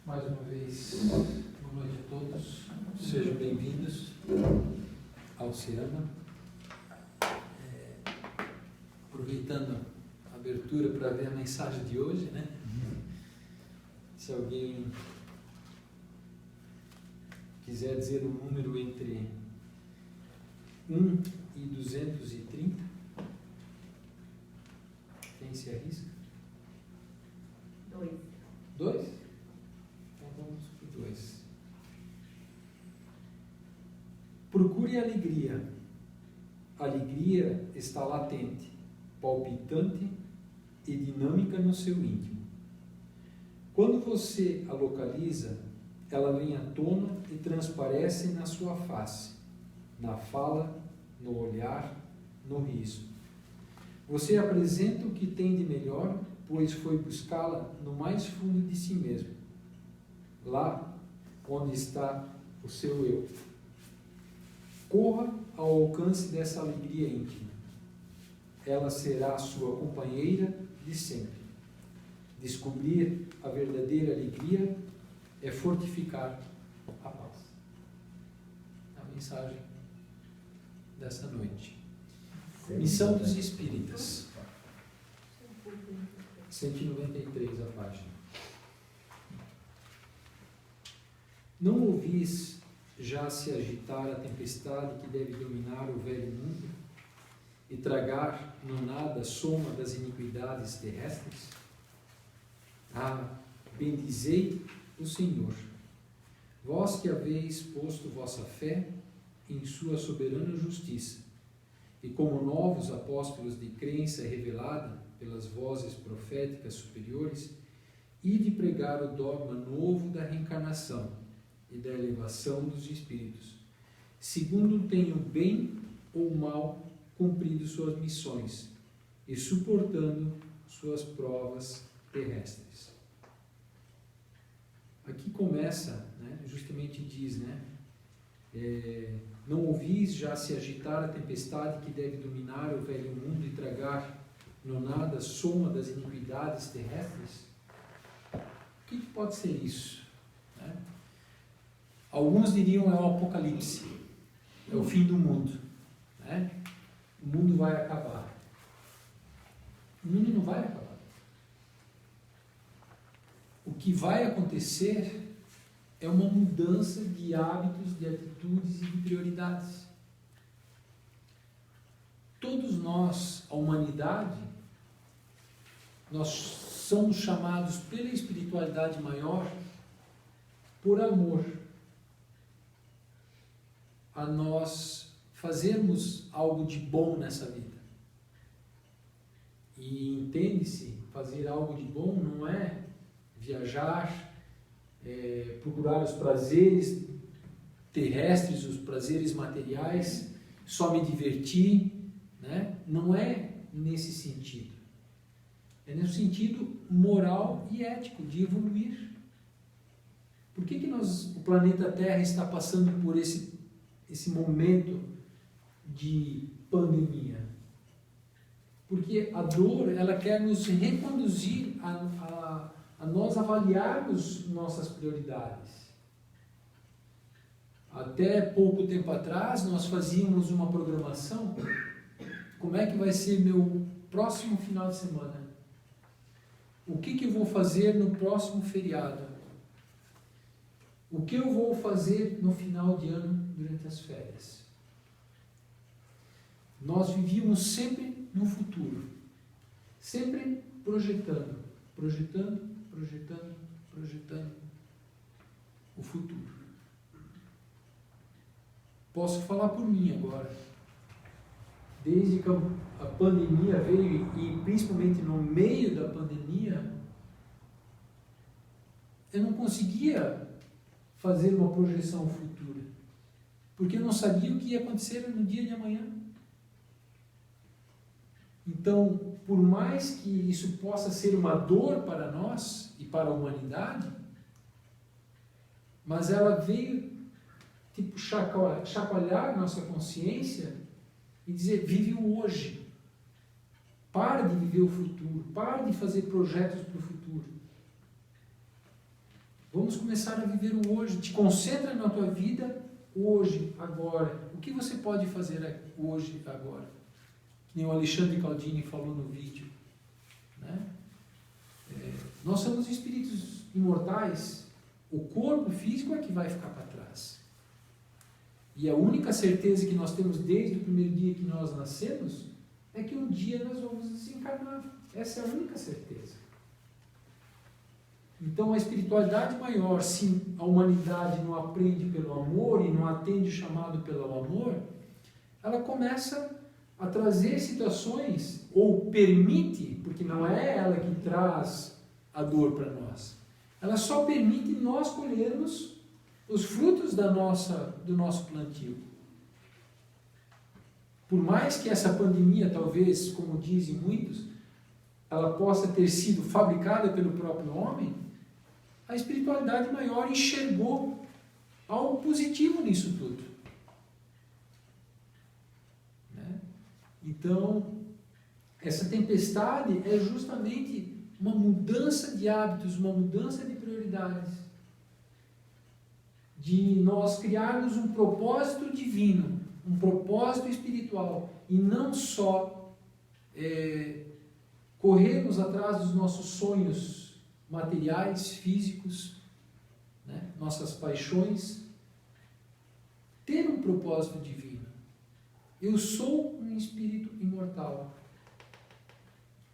Mais uma vez, boa noite a todos. Sejam bem-vindos ao Cirama. Aproveitando a abertura para ver a mensagem de hoje, né? Se alguém quiser dizer um número entre 1 e 230, quem se arrisca? 2. 2? Então vamos por 2. Procure a alegria. A alegria está latente, palpitante e dinâmica no seu íntimo. Quando você a localiza, ela vem à tona e transparece na sua face, na fala, no olhar, no riso. Você apresenta o que tem de melhor, pois foi buscá-la no mais fundo de si mesmo, lá onde está o seu eu. Corra ao alcance dessa alegria íntima. Ela será a sua companheira de sempre. Descobrir a verdadeira alegria é fortificar a paz. A mensagem dessa noite. Missão dos Espíritas. 193 a página. Não ouvis já se agitar a tempestade que deve dominar o velho mundo e tragar no nada a soma das iniquidades terrestres? Ah, bendizei o Senhor, vós que haveis posto vossa fé em sua soberana justiça, e como novos apóstolos de crença revelada pelas vozes proféticas superiores, ide pregar o dogma novo da reencarnação e da elevação dos espíritos, segundo tenham bem ou mal cumprido suas missões e suportando suas provas terrestres. Aqui começa, né, justamente diz, né, não ouvis já se agitar a tempestade que deve dominar o velho mundo e tragar no nada a soma das iniquidades terrestres? O que pode ser isso? Né? Alguns diriam é o apocalipse, é o fim do mundo. Né? O mundo vai acabar. O mundo não vai acabar. O que vai acontecer é uma mudança de hábitos, de atitudes e de prioridades. Todos nós, a humanidade, nós somos chamados pela espiritualidade maior por amor a nós fazermos algo de bom nessa vida. E entende-se, fazer algo de bom não é viajar, procurar os prazeres terrestres, os prazeres materiais, só me divertir, né? Não é nesse sentido. É no sentido moral e ético de evoluir. Por que o planeta Terra está passando por esse momento de pandemia? Porque a dor, ela quer nos reconduzir a nós avaliarmos nossas prioridades. Até pouco tempo atrás, nós fazíamos uma programação. Como é que vai ser meu próximo final de semana? O que eu vou fazer no próximo feriado? O que eu vou fazer no final de ano, durante as férias? Nós vivíamos sempre no futuro. Sempre projetando o futuro. Posso falar por mim agora. Desde que a pandemia veio, e principalmente no meio da pandemia, eu não conseguia fazer uma projeção futura, porque eu não sabia o que ia acontecer no dia de amanhã. Então, por mais que isso possa ser uma dor para nós e para a humanidade, mas ela veio tipo chacoalhar nossa consciência e dizer: vive o hoje, para de viver o futuro, para de fazer projetos para o futuro. Vamos começar a viver o hoje. Te concentra na tua vida hoje, agora. O que você pode fazer hoje, agora? Que nem o Alexandre Caldini falou no vídeo. Né? Nós somos espíritos imortais. O corpo físico é que vai ficar para trás. E a única certeza que nós temos desde o primeiro dia que nós nascemos é que um dia nós vamos desencarnar. Essa é a única certeza. Então, a espiritualidade maior, se a humanidade não aprende pelo amor e não atende o chamado pelo amor, ela começa a trazer situações, ou permite, porque não é ela que traz a dor para nós, ela só permite nós colhermos os frutos do nosso plantio. Por mais que essa pandemia, talvez, como dizem muitos, ela possa ter sido fabricada pelo próprio homem, a espiritualidade maior enxergou algo positivo nisso tudo. Né? Então, essa tempestade é justamente uma mudança de hábitos, uma mudança de prioridades. De nós criarmos um propósito divino, um propósito espiritual, e não só corrermos atrás dos nossos sonhos materiais, físicos, né? Nossas paixões. Ter um propósito divino. Eu sou um espírito imortal.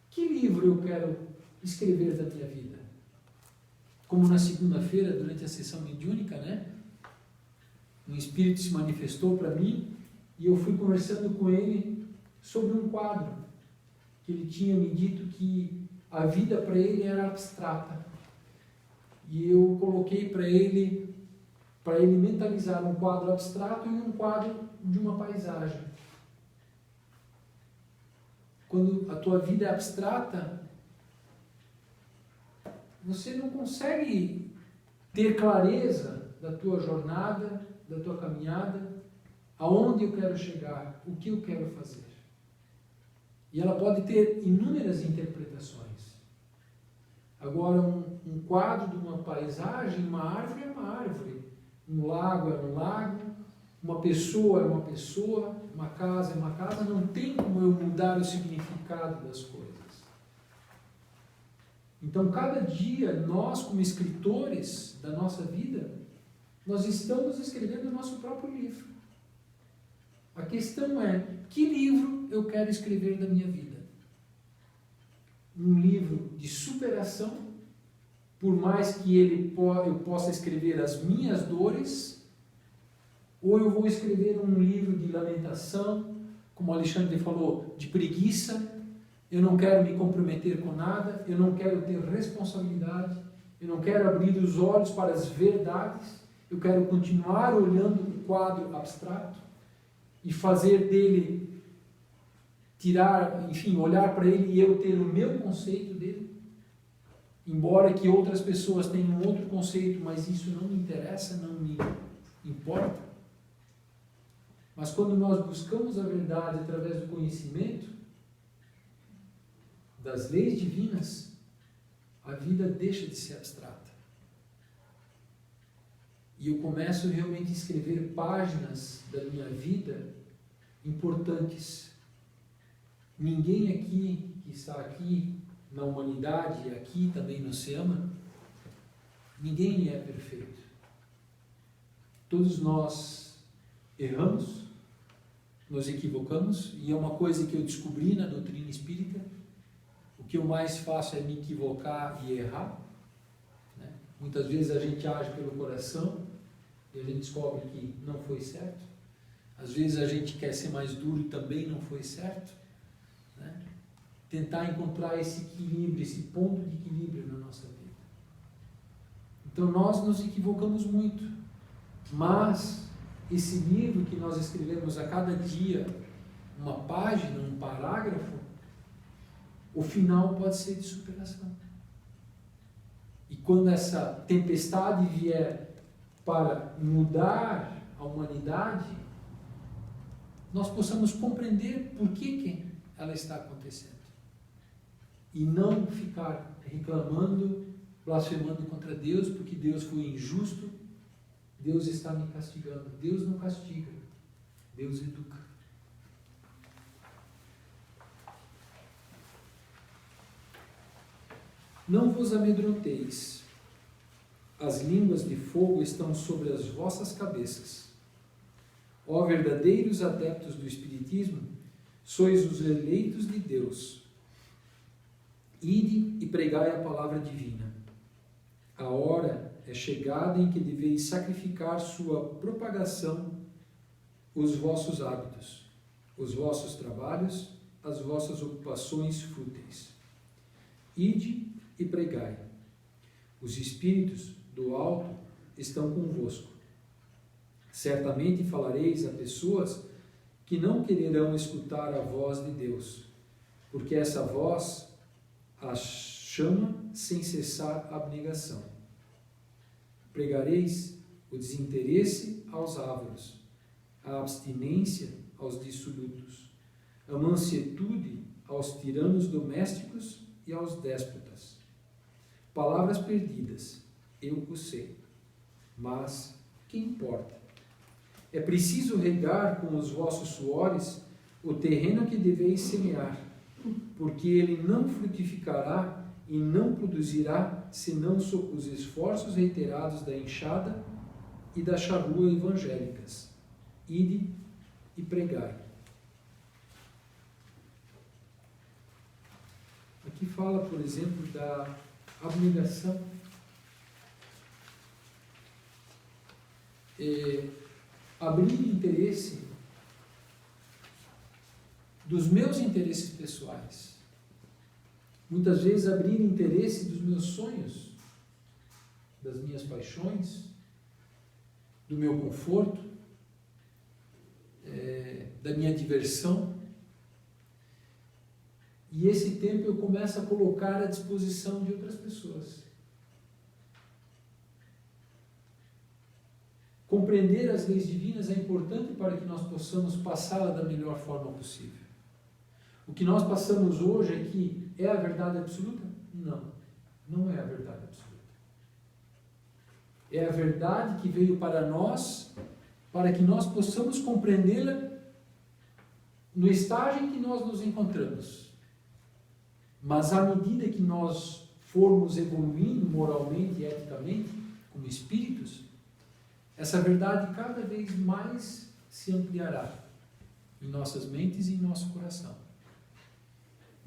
Que livro eu quero escrever da minha vida? Como na segunda-feira, durante a sessão mediúnica, né? Um espírito se manifestou para mim e eu fui conversando com ele sobre um quadro que ele tinha me dito que a vida para ele era abstrata. E eu coloquei para ele mentalizar um quadro abstrato e um quadro de uma paisagem. Quando a tua vida é abstrata, você não consegue ter clareza da tua jornada, da tua caminhada, aonde eu quero chegar, o que eu quero fazer. E ela pode ter inúmeras interpretações. Agora, um quadro de uma paisagem, uma árvore é uma árvore, um lago é um lago, uma pessoa é uma pessoa, uma casa é uma casa, não tem como eu mudar o significado das coisas. Então, cada dia, nós como escritores da nossa vida, nós estamos escrevendo o nosso próprio livro. A questão é, que livro eu quero escrever da minha vida? Um livro de superação, por mais que eu possa escrever as minhas dores, ou eu vou escrever um livro de lamentação, como o Alexandre falou, de preguiça, eu não quero me comprometer com nada, eu não quero ter responsabilidade, eu não quero abrir os olhos para as verdades, eu quero continuar olhando o quadro abstrato e fazer dele olhar para ele e eu ter o meu conceito dele, embora que outras pessoas tenham outro conceito, mas isso não me interessa, não me importa. Mas quando nós buscamos a verdade através do conhecimento das leis divinas, a vida deixa de ser abstrata. E eu começo realmente a escrever páginas da minha vida importantes. Ninguém aqui, que está aqui na humanidade, aqui também no SEAMA, ninguém é perfeito. Todos nós erramos, nos equivocamos, e é uma coisa que eu descobri na doutrina espírita. O que eu mais faço é me equivocar e errar. Né? Muitas vezes a gente age pelo coração e a gente descobre que não foi certo. Às vezes a gente quer ser mais duro e também não foi certo. Né? Tentar encontrar esse equilíbrio, esse ponto de equilíbrio na nossa vida. Então nós nos equivocamos muito, mas esse livro que nós escrevemos a cada dia, uma página, um parágrafo, o final pode ser de superação. E quando essa tempestade vier para mudar a humanidade, nós possamos compreender por que ela está acontecendo. E não ficar reclamando blasfemando contra Deus, porque Deus foi injusto, Deus está me castigando. Deus não castiga, Deus educa. Não vos amedronteis, as línguas de fogo estão sobre as vossas cabeças. Ó verdadeiros adeptos do Espiritismo, sois os eleitos de Deus. Ide e pregai a palavra divina. A hora é chegada em que deveis sacrificar sua propagação, os vossos hábitos, os vossos trabalhos, as vossas ocupações fúteis. Ide e pregai. Os espíritos do alto estão convosco. Certamente falareis a pessoas que não quererão escutar a voz de Deus, porque essa voz as chama sem cessar a abnegação. Pregareis o desinteresse aos ávaros, a abstinência aos dissolutos, a mansuetude aos tiranos domésticos e aos déspotas. Palavras perdidas, eu o sei, mas que importa? É preciso regar com os vossos suores o terreno que deveis semear, porque ele não frutificará e não produzirá senão sob os esforços reiterados da enxada e da charrua evangélicas. Ide e pregai. Aqui fala, por exemplo, da abnegação. Abrir interesse dos meus interesses pessoais. Muitas vezes abrir interesse dos meus sonhos, das minhas paixões, do meu conforto, da minha diversão. E esse tempo eu começo a colocar à disposição de outras pessoas. Compreender as leis divinas é importante para que nós possamos passá-la da melhor forma possível. O que nós passamos hoje aqui é a verdade absoluta? Não, não é a verdade absoluta. É a verdade que veio para nós, para que nós possamos compreendê-la no estágio em que nós nos encontramos. Mas à medida que nós formos evoluindo moralmente e eticamente, como espíritos, essa verdade cada vez mais se ampliará em nossas mentes e em nosso coração.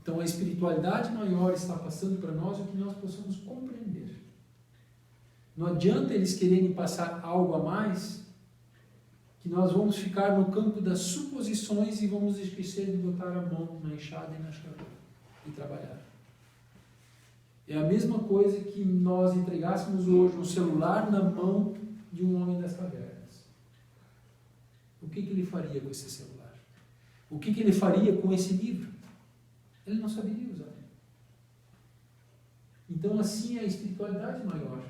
Então a espiritualidade maior está passando para nós o que nós possamos compreender. Não adianta eles quererem passar algo a mais, que nós vamos ficar no campo das suposições e vamos esquecer de botar a mão na enxada e na charrua e trabalhar. É a mesma coisa que nós entregássemos hoje um celular na mão de um homem das cavernas. O que ele faria com esse celular? O que ele faria com esse livro? Ele não saberia usar. Então assim é a espiritualidade maior.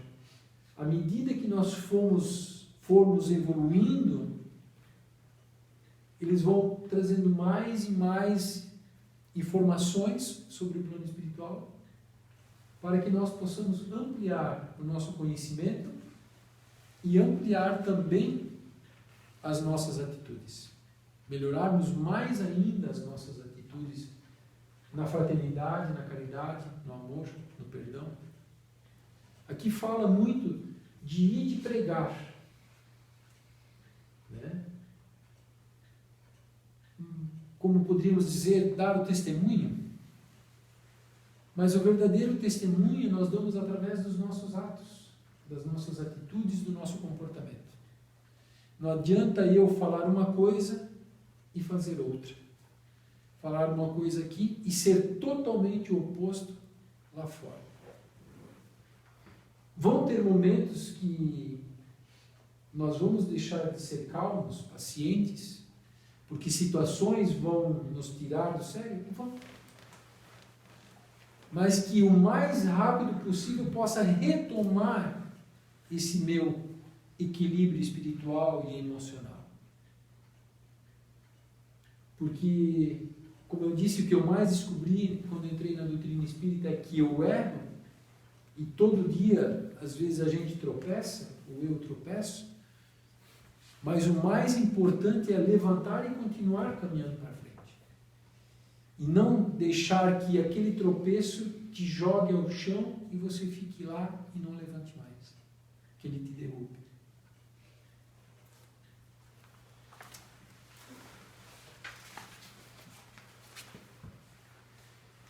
À medida que nós formos evoluindo, eles vão trazendo mais e mais informações sobre o plano espiritual, para que nós possamos ampliar o nosso conhecimento e ampliar também as nossas atitudes. Melhorarmos mais ainda as nossas atitudes na fraternidade, na caridade, no amor, no perdão. Aqui fala muito de ir de pregar, né? Como poderíamos dizer, dar o testemunho. Mas o verdadeiro testemunho nós damos através dos nossos atos, das nossas atitudes, do nosso comportamento. Não adianta eu falar uma coisa e fazer outra. Falar uma coisa aqui e ser totalmente o oposto lá fora. Vão ter momentos que nós vamos deixar de ser calmos, pacientes, porque situações vão nos tirar do sério? Vão. Mas que o mais rápido possível possa retomar esse meu equilíbrio espiritual e emocional. Porque, como eu disse, o que eu mais descobri quando entrei na doutrina espírita é que eu erro E todo dia, às vezes a gente tropeça, ou eu tropeço, mas o mais importante é levantar e continuar caminhando para frente. E não deixar que aquele tropeço te jogue ao chão e você fique lá e não levante mais. Que ele te derrube.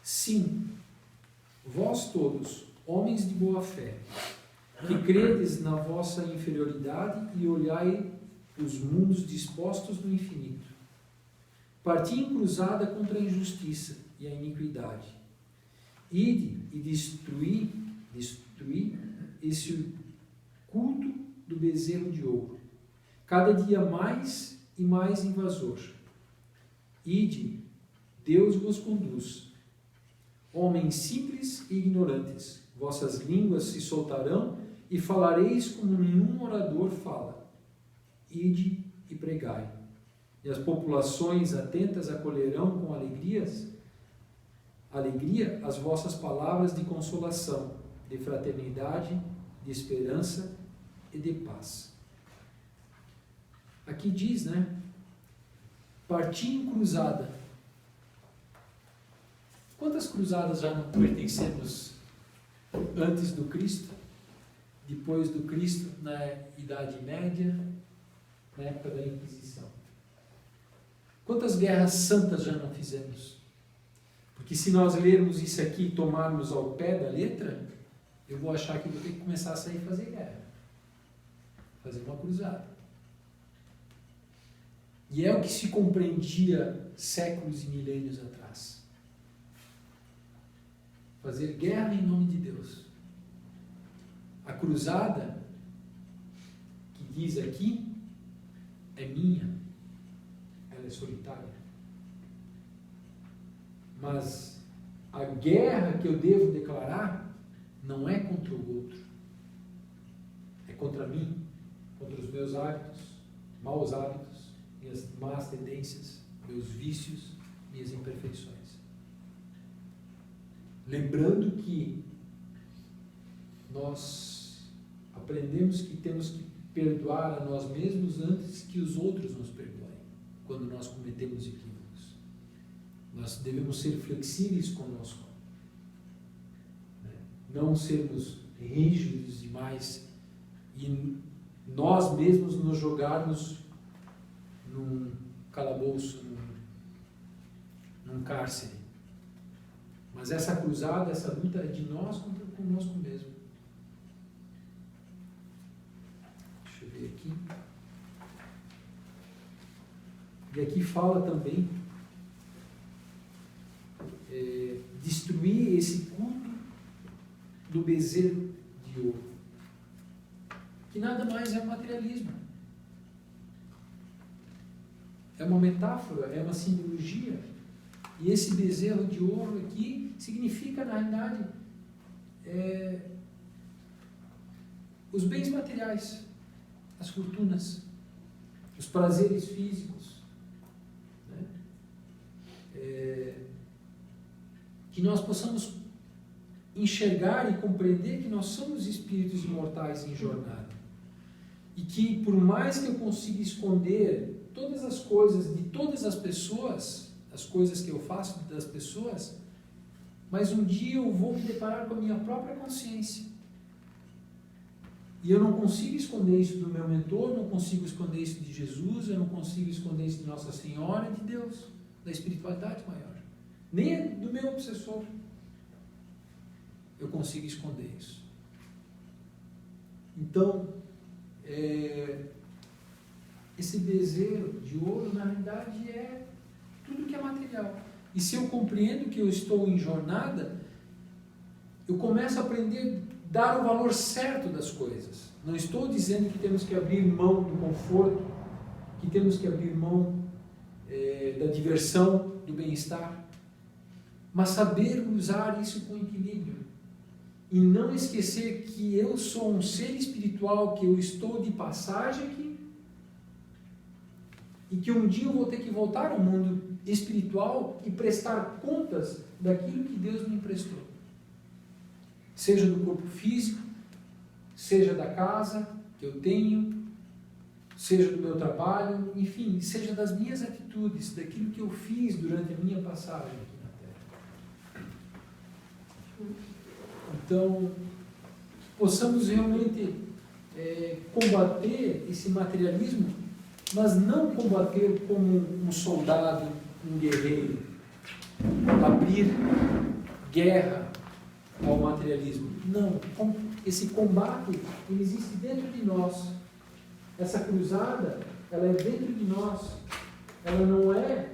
Sim, vós todos, homens de boa fé, que credes na vossa inferioridade e olhai os mundos dispostos no infinito, parti em cruzada contra a injustiça e a iniquidade. Ide e destruí esse culto do bezerro de ouro, cada dia mais e mais invasor. Ide, Deus vos conduz. Homens simples e ignorantes, vossas línguas se soltarão e falareis como nenhum orador fala. Ide e pregai. E as populações atentas acolherão com alegria as vossas palavras de consolação, de fraternidade, de esperança e de paz. Aqui diz, parti em cruzada. Quantas cruzadas já não pertencemos antes do Cristo, depois do Cristo, na Idade Média, na época da Inquisição? Quantas guerras santas já não fizemos? Porque se nós lermos isso aqui e tomarmos ao pé da letra, eu vou achar que vou ter que começar a sair e fazer guerra. Fazer uma cruzada. E é o que se compreendia séculos e milênios atrás. Fazer guerra em nome de Deus. A cruzada, que diz aqui, é minha. Ela é solitária. Mas a guerra que eu devo declarar não é contra o outro. É contra mim, contra os meus hábitos, maus hábitos, minhas más tendências, meus vícios, minhas imperfeições. Lembrando que nós aprendemos que temos que perdoar a nós mesmos antes que os outros nos perdoem, quando nós cometemos equívocos. Nós devemos ser flexíveis conosco, não sermos rígidos demais e nós mesmos nos jogarmos num calabouço, num cárcere. Mas essa cruzada, essa luta é de nós contra conosco mesmo. Deixa eu ver aqui. E aqui fala também destruir esse culto do bezerro de ouro, que nada mais é materialismo. É uma metáfora, é uma simbologia. E esse bezerro de ouro aqui significa, na realidade, os bens materiais, as fortunas, os prazeres físicos. Que nós possamos enxergar e compreender que nós somos espíritos imortais em jornada. E que, por mais que eu consiga esconder todas as coisas de todas as pessoas, as coisas que eu faço das pessoas, mas um dia eu vou me deparar com a minha própria consciência. E eu não consigo esconder isso do meu mentor, não consigo esconder isso de Jesus, eu não consigo esconder isso de Nossa Senhora e de Deus, da espiritualidade maior. Nem do meu obsessor eu consigo esconder isso. Então, esse bezerro de ouro, na realidade, é tudo que é material. E se eu compreendo que eu estou em jornada, eu começo a aprender a dar o valor certo das coisas. Não estou dizendo que temos que abrir mão do conforto, que temos que abrir mão da diversão, do bem-estar, mas saber usar isso com equilíbrio. E não esquecer que eu sou um ser espiritual, que eu estou de passagem aqui, e que um dia eu vou ter que voltar ao mundo espiritual e prestar contas daquilo que Deus me emprestou. seja do corpo físico, seja da casa que eu tenho, seja do meu trabalho, enfim, seja das minhas atitudes, daquilo que eu fiz durante a minha passagem aqui na Terra. Então, possamos realmente combater esse materialismo, mas não combater como um soldado, um guerreiro, abrir guerra ao materialismo. Não, esse combate ele existe dentro de nós. Essa cruzada, ela é dentro de nós. Ela não é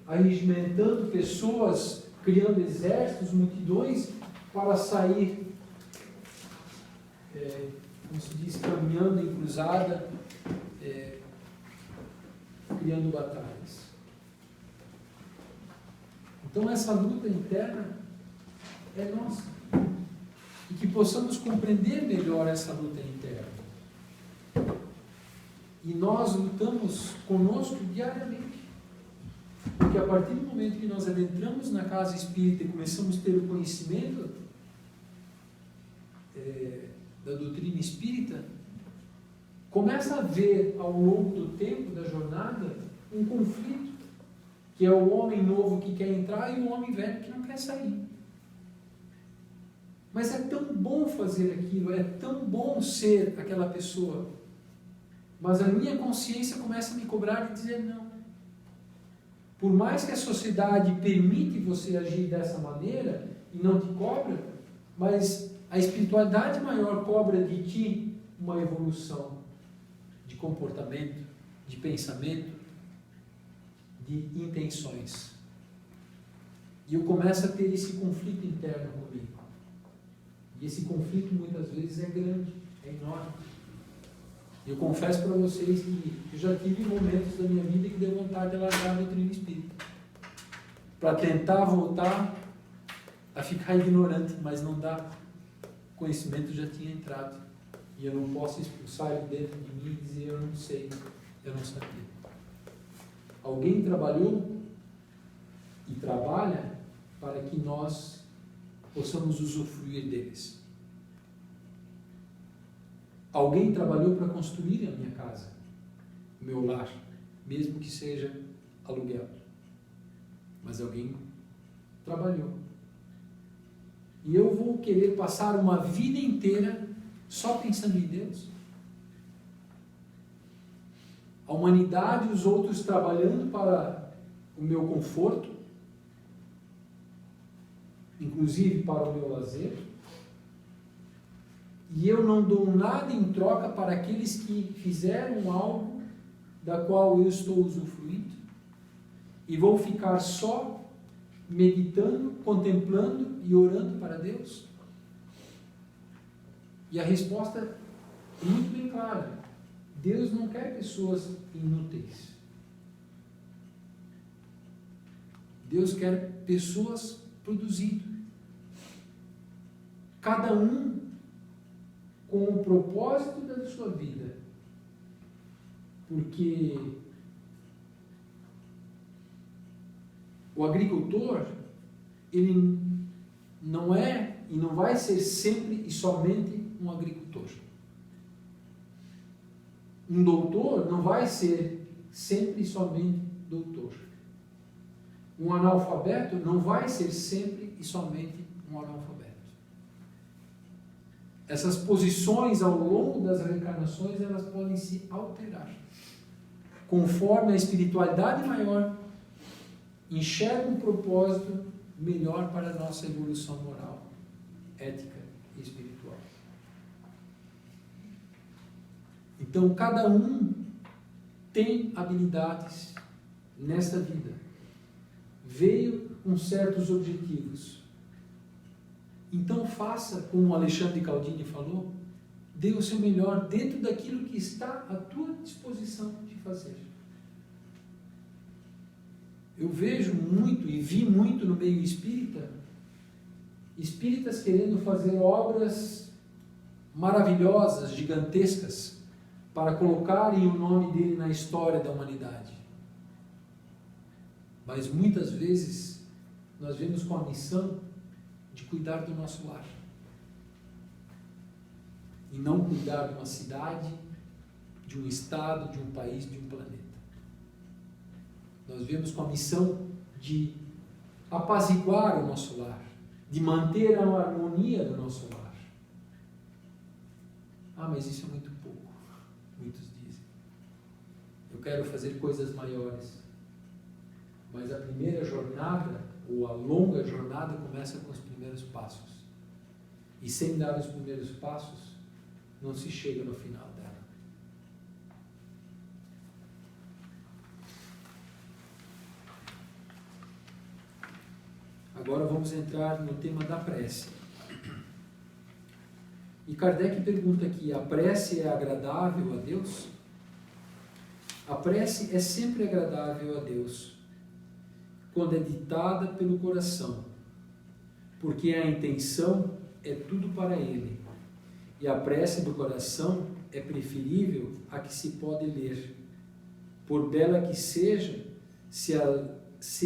arregimentando pessoas, criando exércitos, multidões, para sair, como se diz, caminhando em cruzada, criando batalhas. Então essa luta interna é nossa. E que possamos compreender melhor essa luta interna. E nós lutamos conosco diariamente. Porque a partir do momento que nós adentramos na casa espírita e começamos a ter o conhecimento da doutrina espírita, começa a haver ao longo do tempo da jornada um conflito, que é o homem novo que quer entrar e o homem velho que não quer sair. Mas é tão bom fazer aquilo, é tão bom ser aquela pessoa. Mas a minha consciência começa a me cobrar e dizer não. Por mais que a sociedade permite você agir dessa maneira e não te cobra, mas a espiritualidade maior cobra de ti uma evolução de comportamento, de pensamento, de intenções. E eu começo a ter esse conflito interno comigo. E esse conflito muitas vezes é grande, é enorme. Eu confesso para vocês que eu já tive momentos da minha vida que deu vontade de largar a doutrina espírita, para tentar voltar a ficar ignorante, mas não dá. O conhecimento já tinha entrado. E eu não posso expulsar ele dentro de mim e dizer eu não sei, eu não sabia. Alguém trabalhou e trabalha para que nós possamos usufruir deles. Alguém trabalhou para construir a minha casa, o meu lar, mesmo que seja aluguel. Mas alguém trabalhou. E eu vou querer passar uma vida inteira só pensando em Deus? A humanidade e os outros trabalhando para o meu conforto, inclusive para o meu lazer, e eu não dou nada em troca para aqueles que fizeram algo da qual eu estou usufruindo, e vou ficar só meditando, contemplando e orando para Deus? E a resposta é muito bem clara. Deus não quer pessoas inúteis. Deus quer pessoas produzindo. Cada um com o propósito da sua vida. Porque o agricultor, ele não é e não vai ser sempre e somente um agricultor. Um doutor não vai ser sempre e somente doutor. Um analfabeto não vai ser sempre e somente um analfabeto. Essas posições ao longo das reencarnações, elas podem se alterar. Conforme a espiritualidade maior enxerga um propósito melhor para a nossa evolução moral, ética e espiritual. Então, cada um tem habilidades nesta vida. Veio com certos objetivos. Então, faça como Alexandre Caldini falou, dê o seu melhor dentro daquilo que está à tua disposição de fazer. Eu vejo muito e vi muito no meio espírita, espíritas querendo fazer obras maravilhosas, gigantescas, para colocarem o nome dele na história da humanidade. Mas muitas vezes nós vemos com a missão de cuidar do nosso lar. E não cuidar de uma cidade, de um estado, de um país, de um planeta. Nós vemos com a missão de apaziguar o nosso lar, de manter a harmonia do nosso lar. Ah, mas isso é muito pouco, muitos dizem. Eu quero fazer coisas maiores. Mas a primeira jornada, ou a longa jornada, começa com os primeiros passos. E sem dar os primeiros passos, não se chega no final dela. Agora vamos entrar no tema da prece. E Kardec pergunta aqui: a prece é agradável a Deus? A prece é sempre agradável a Deus quando é ditada pelo coração, porque a intenção é tudo para Ele, e a prece do coração é preferível à que se pode ler, por bela que seja, se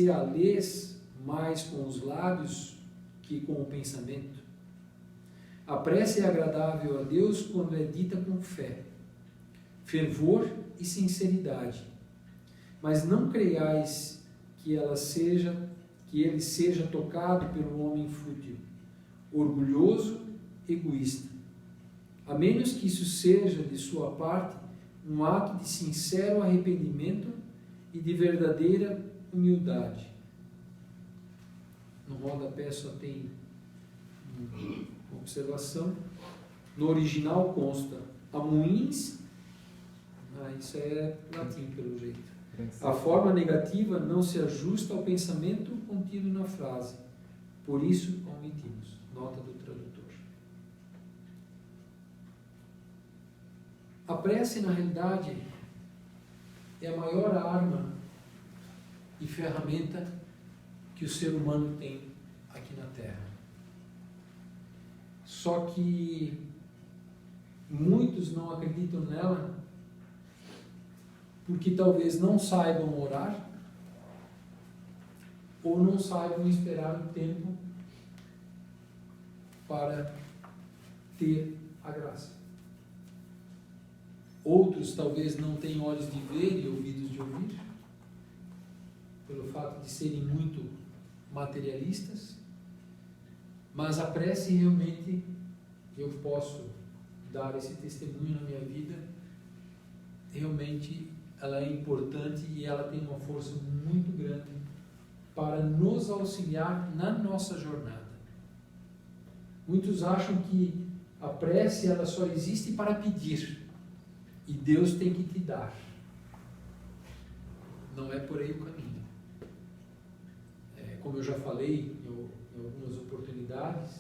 a lês mais com os lábios que com o pensamento. A prece é agradável a Deus quando é dita com fé, fervor e sinceridade, mas não creiais que ele seja tocado pelo homem fútil, orgulhoso, egoísta, a menos que isso seja de sua parte um ato de sincero arrependimento e de verdadeira humildade. No rodapé só tem uma observação. No original consta amuins, isso é latim pelo jeito. A forma negativa não se ajusta ao pensamento contido na frase, por isso omitimos. Nota do tradutor. A prece, na realidade, é a maior arma e ferramenta que o ser humano tem aqui na Terra. Só que muitos não acreditam nela porque talvez não saibam orar ou não saibam esperar o tempo para ter a graça. Outros talvez não tenham olhos de ver e ouvidos de ouvir, pelo fato de serem muito materialistas, mas a prece realmente, eu posso dar esse testemunho na minha vida, realmente ela é importante e ela tem uma força muito grande para nos auxiliar na nossa jornada. Muitos acham que a prece ela só existe para pedir e Deus tem que te dar. Não é por aí o caminho. Como eu já falei em algumas oportunidades,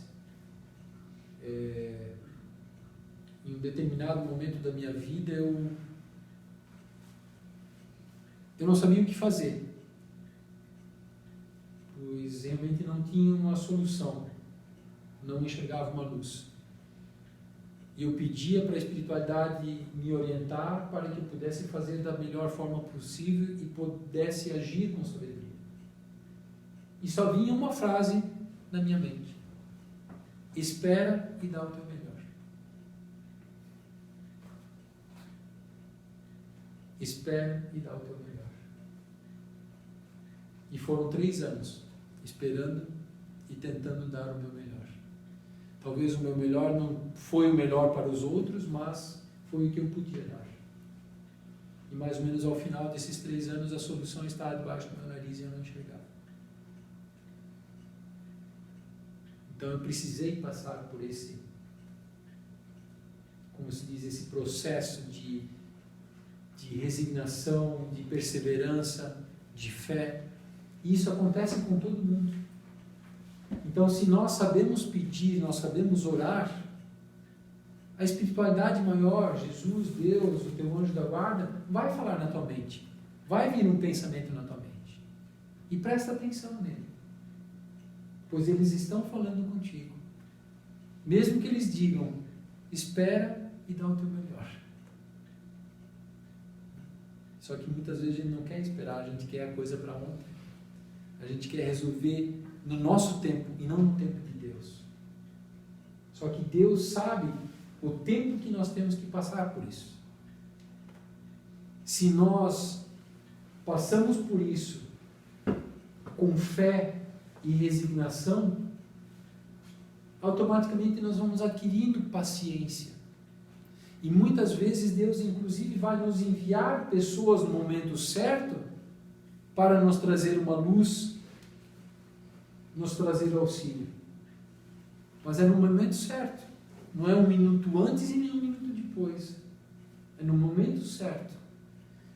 em um determinado momento da minha vida eu não sabia o que fazer, pois realmente não tinha uma solução, não enxergava uma luz. E eu pedia para a espiritualidade me orientar para que eu pudesse fazer da melhor forma possível e pudesse agir com sabedoria. E só vinha uma frase na minha mente: espera e dá o teu melhor. Espera e dá o teu melhor. E foram 3 anos esperando e tentando dar o meu melhor. Talvez o meu melhor não foi o melhor para os outros, mas foi o que eu podia dar. E mais ou menos ao final desses 3 anos a solução estava debaixo do meu nariz e eu não enxergava. Então eu precisei passar por esse, como se diz, esse processo de resignação, de perseverança, de fé. E isso acontece com todo mundo. Então, se nós sabemos pedir, nós sabemos orar, a espiritualidade maior, Jesus, Deus, o teu anjo da guarda, vai falar na tua mente. Vai vir um pensamento na tua mente. E presta atenção nele. Pois eles estão falando contigo. Mesmo que eles digam, espera e dá o teu melhor. Só que muitas vezes a gente não quer esperar, a gente quer a coisa para ontem. A gente quer resolver no nosso tempo e não no tempo de Deus. Só que Deus sabe o tempo que nós temos que passar por isso. Se nós passamos por isso com fé e resignação, automaticamente nós vamos adquirindo paciência. E muitas vezes Deus, inclusive, vai nos enviar pessoas no momento certo para nos trazer uma luz, nos trazer auxílio. Mas é no momento certo. Não é um minuto antes e nem um minuto depois. É no momento certo.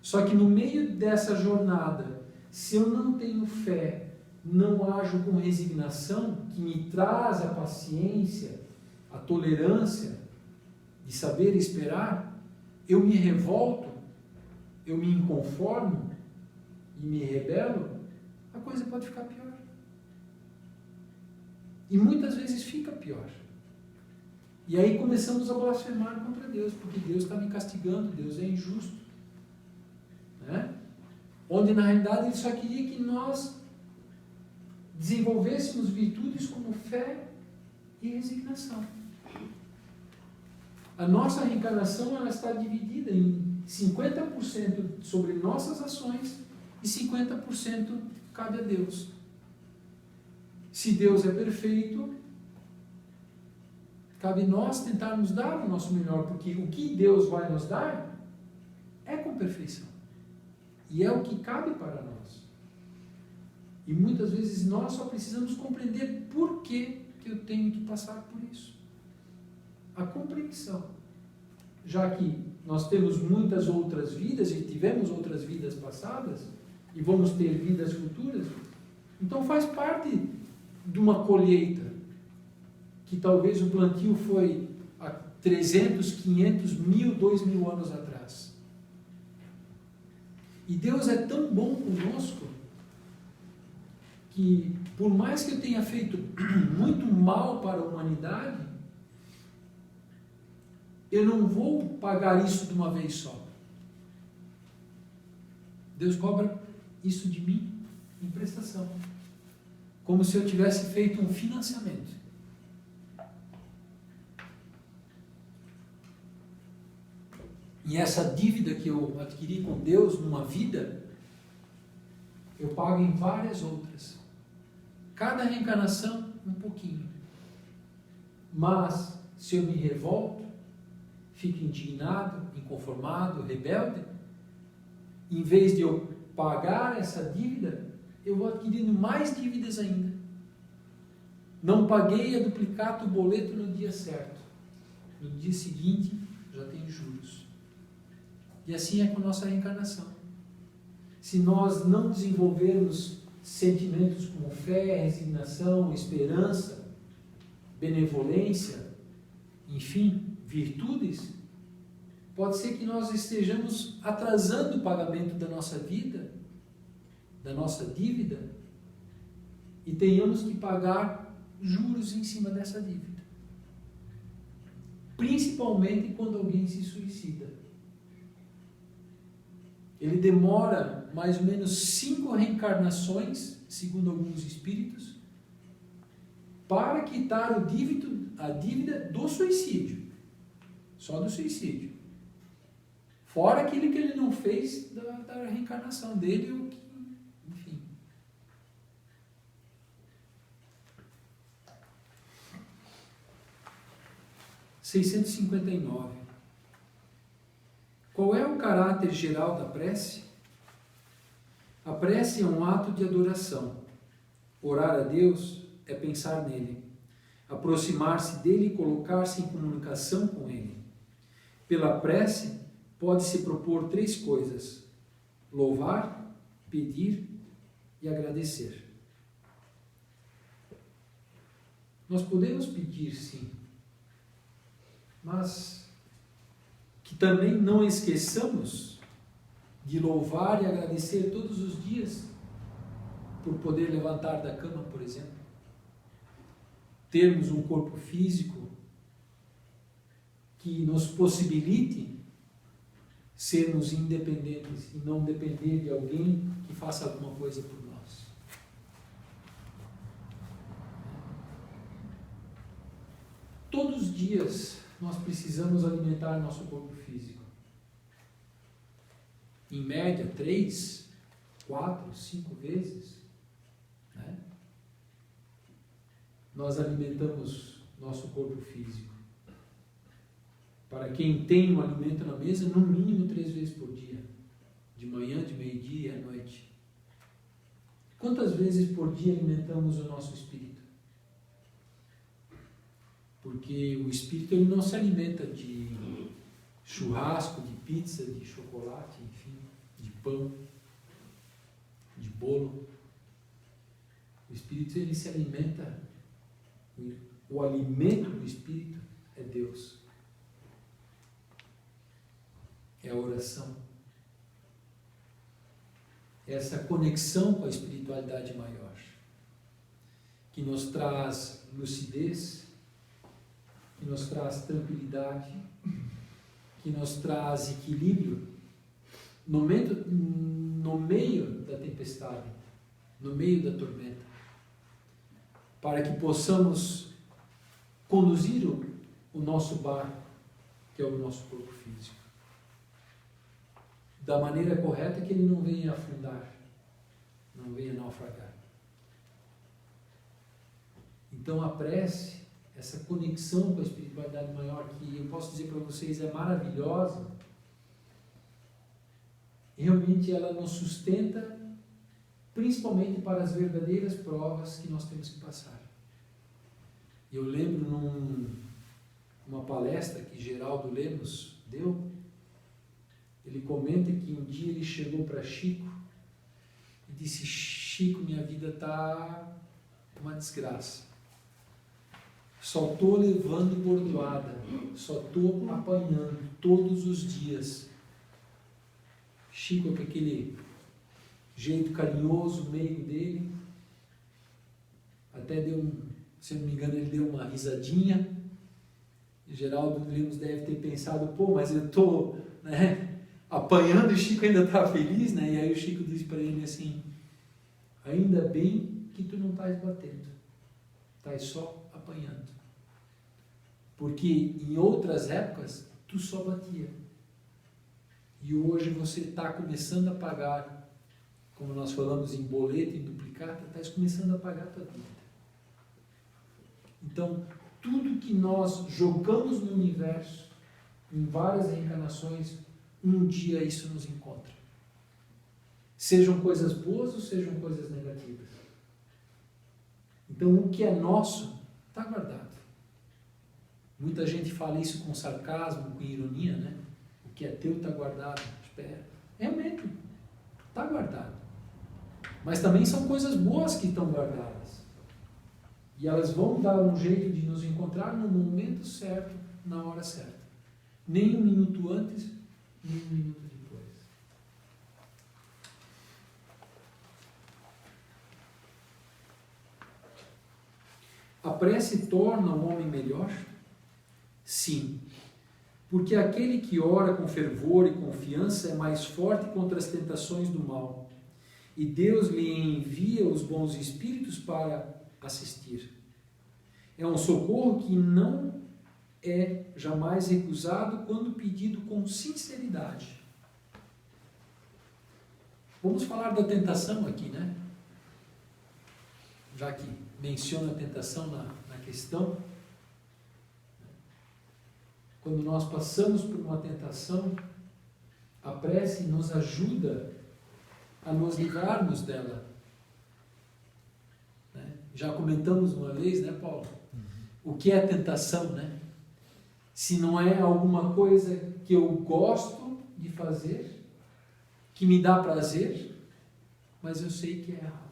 Só que no meio dessa jornada, se eu não tenho fé, não ajo com resignação, que me traz a paciência, a tolerância de saber esperar, eu me revolto, eu me inconformo e me rebelo, a coisa pode ficar pior. E muitas vezes fica pior. E aí começamos a blasfemar contra Deus, porque Deus está me castigando, Deus é injusto. Né? Onde na realidade Ele só queria que nós desenvolvêssemos virtudes como fé e resignação. A nossa reencarnação ela está dividida em 50% sobre nossas ações e 50% cabe a Deus. Se Deus é perfeito, cabe nós tentarmos dar o nosso melhor, porque o que Deus vai nos dar é com perfeição. E é o que cabe para nós. E muitas vezes nós só precisamos compreender por que eu tenho que passar por isso. A compreensão. Já que nós temos muitas outras vidas e tivemos outras vidas passadas e vamos ter vidas futuras, então faz parte de uma colheita que talvez o plantio foi há 300, 500, 1000, 2000 anos atrás. E Deus é tão bom conosco que, por mais que eu tenha feito muito mal para a humanidade, eu não vou pagar isso de uma vez só. Deus cobra isso de mim em prestação. Como se eu tivesse feito um financiamento. E essa dívida que eu adquiri com Deus numa vida, eu pago em várias outras. Cada reencarnação, um pouquinho. Mas, se eu me revolto, fico indignado, inconformado, rebelde, em vez de eu pagar essa dívida, eu vou adquirindo mais dívidas ainda. Não paguei a duplicata o boleto no dia certo. No dia seguinte, já tem juros. E assim é com a nossa reencarnação. Se nós não desenvolvermos sentimentos como fé, resignação, esperança, benevolência, enfim, virtudes, pode ser que nós estejamos atrasando o pagamento da nossa vida, da nossa dívida, e tenhamos que pagar juros em cima dessa dívida. Principalmente quando alguém se suicida. Ele demora mais ou menos 5 reencarnações, segundo alguns espíritos, para quitar a dívida do suicídio. Só do suicídio. Fora aquilo que ele não fez da reencarnação dele, o que, enfim. (659) Qual é o caráter geral da prece? A prece é um ato de adoração. Orar a Deus é pensar nele, aproximar-se dele e colocar-se em comunicação com ele. Pela prece, pode-se propor 3 coisas: louvar, pedir e agradecer. Nós podemos pedir, sim, mas que também não esqueçamos de louvar e agradecer todos os dias por poder levantar da cama, por exemplo. Termos um corpo físico que nos possibilite sermos independentes e não depender de alguém que faça alguma coisa por nós. todos os dias nós precisamos alimentar nosso corpo físico. Em média, 3, 4, 5 vezes, né? Nós alimentamos nosso corpo físico. Para quem tem um alimento na mesa, no mínimo 3 vezes por dia. De manhã, de meio-dia e à noite. Quantas vezes por dia alimentamos o nosso espírito? Porque o espírito ele não se alimenta de churrasco, de pizza, de chocolate, enfim, de pão, de bolo. O espírito ele se alimenta, o alimento do espírito é Deus. É a oração. É essa conexão com a espiritualidade maior, que nos traz lucidez, que nos traz tranquilidade, que nos traz equilíbrio no meio da tempestade, no meio da tormenta, para que possamos conduzir o nosso barco, que é o nosso corpo físico, da maneira correta, que ele não venha afundar, não venha naufragar. Então a prece, essa conexão com a espiritualidade maior, que eu posso dizer para vocês é maravilhosa, realmente ela nos sustenta, principalmente para as verdadeiras provas que nós temos que passar. Eu lembro numa palestra que Geraldo Lemos deu, ele comenta que um dia ele chegou para Chico e disse: Chico, minha vida está uma desgraça. Só estou levando bordoada, só estou apanhando todos os dias. Chico, com aquele jeito carinhoso, meio dele, até deu, se não me engano, ele deu uma risadinha. E Geraldo Lemos deve ter pensado: pô, mas eu estou, né, apanhando, o Chico ainda está feliz, né? E aí o Chico disse para ele assim: ainda bem que tu não estás batendo, estás só apanhando. Porque em outras épocas tu só batia. E hoje você está começando a pagar, como nós falamos em boleto, em duplicata, estás começando a pagar a tua dívida. Então, tudo que nós jogamos no universo, em várias reencarnações, um dia isso nos encontra. Sejam coisas boas ou sejam coisas negativas. Então, o que é nosso está guardado. Muita gente fala isso com sarcasmo, com ironia, né? O que é teu está guardado. Espera. Realmente, está guardado. Mas também são coisas boas que estão guardadas. E elas vão dar um jeito de nos encontrar no momento certo, na hora certa. Nem um minuto antes, nem um minuto depois. A prece torna o homem melhor? Sim, porque aquele que ora com fervor e confiança é mais forte contra as tentações do mal, e Deus lhe envia os bons espíritos para assistir. É um socorro que não é jamais recusado quando pedido com sinceridade. Vamos falar da tentação aqui, né? Já que menciona a tentação na questão. Quando nós passamos por uma tentação, a prece nos ajuda a nos livrarmos dela. Né? Já comentamos uma vez, né, Paulo? O que é a tentação, né? Se não é alguma coisa que eu gosto de fazer, que me dá prazer, mas eu sei que é errado.